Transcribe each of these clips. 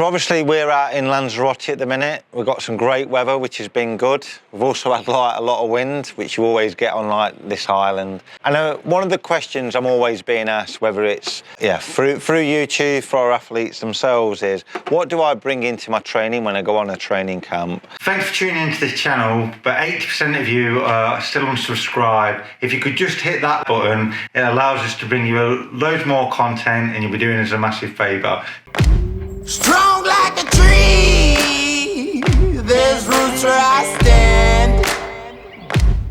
So obviously we're out in Lanzarote at the minute. We've got some great weather, which has been good. We've also had like a lot of wind, which you always get on like this island. And one of the questions I'm always being asked, whether it's through YouTube for our athletes themselves, is what do I bring into my training when I go on a training camp? Thanks for tuning into this channel, but 80% of you are still unsubscribed. If you could just hit that button, it allows us to bring you loads more content and you'll be doing us a massive favour. Strong like a tree, there's roots where I stand.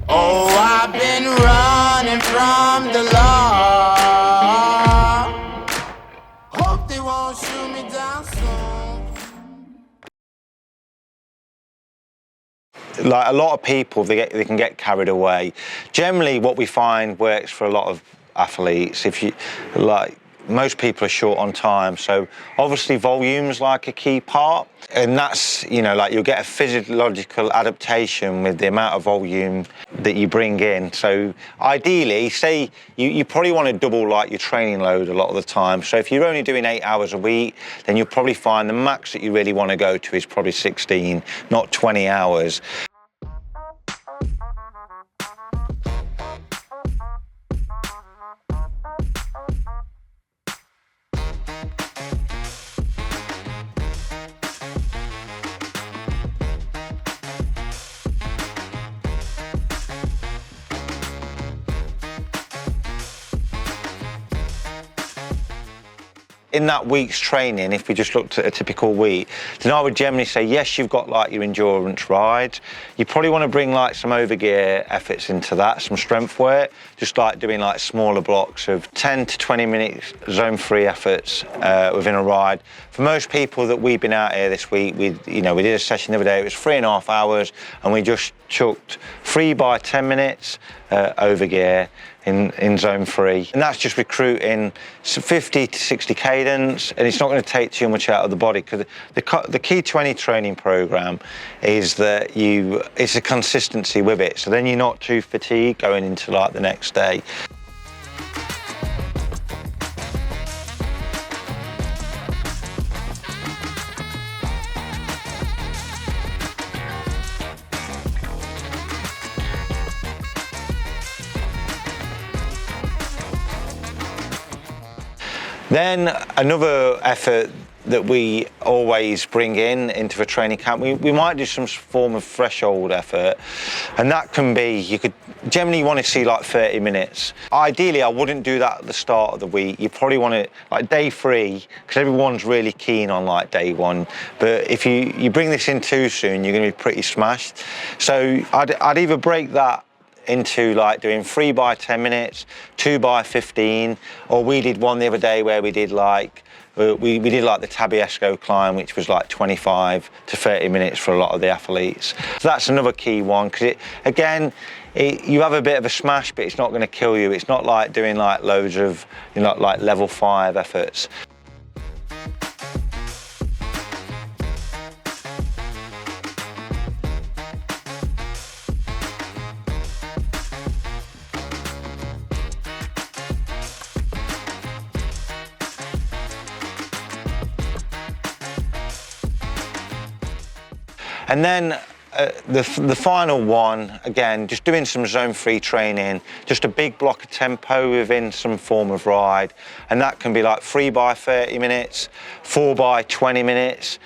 Oh, I've been running from the law. Hope they won't shoot me down soon. Like a lot of people, they can get carried away. Generally, what we find works for a lot of athletes. If you like. Most people are short on time, so obviously volume's like a key part, and that's, you know, like you'll get a physiological adaptation with the amount of volume that you bring in. So ideally, say you probably want to double like your training load a lot of the time. So if you're only doing 8 hours a week, then you'll probably find the max that you really want to go to is probably 16, not 20 hours. In that week's training, if we just looked at a typical week, then I would generally say, yes, you've got like your endurance rides. You probably want to bring like some overgear efforts into that, some strength work, just like doing like smaller blocks of 10 to 20 minutes zone-free efforts within a ride. For most people that we've been out here this week, we did a session the other day. It was 3.5 hours, and we just chucked 3 by 10 minutes overgear in zone 3, and that's just recruiting 50 to 60 cadence, and it's not going to take too much out of the body, because the key to any training program is that it's a consistency with it, so then you're not too fatigued going into like the next day. Then another effort that we always bring into a training camp, we might do some form of threshold effort, and that can be, you could generally want to see like 30 minutes. Ideally, I wouldn't do that at the start of the week. You probably want to, like day 3, because everyone's really keen on like day 1, but if you bring this in too soon, you're going to be pretty smashed. So I'd either break that into like doing 3 by 10 minutes, 2 by 15, or we did one the other day where we did like we did like the Tabiesco climb, which was like 25 to 30 minutes for a lot of the athletes. So that's another key one, because you have a bit of a smash, but it's not going to kill you. It's not like doing like loads of like level 5 efforts. And then the final one, again, just doing some zone 3 training, just a big block of tempo within some form of ride. And that can be like 3 by 30 minutes, 4 by 20 minutes,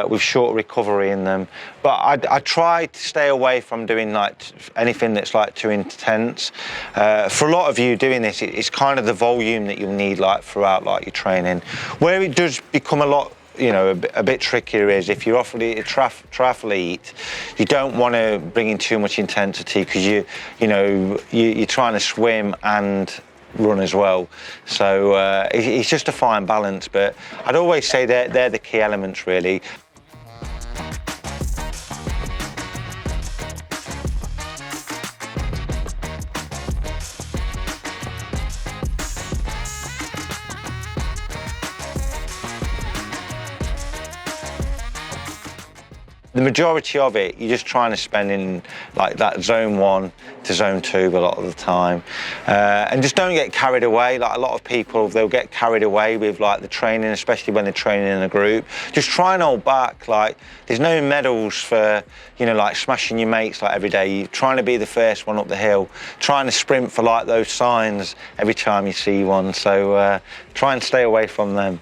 with short recovery in them. But I try to stay away from doing like anything that's like too intense. For a lot of you doing this, it's kind of the volume that you'll need like throughout like your training. Where it does become a bit trickier is if you're offered a triathlete, you don't want to bring in too much intensity, because you're trying to swim and run as well. So it's just a fine balance, but I'd always say they're the key elements really. the majority of it, you're just trying to spend in like that zone 1 to zone 2 a lot of the time. And just don't get carried away. Like a lot of people, they'll get carried away with like the training, especially when they're training in a group. Just try and hold back. Like there's no medals for, you know, like smashing your mates like every day. You're trying to be the first one up the hill, trying to sprint for like those signs every time you see one. So try and stay away from them.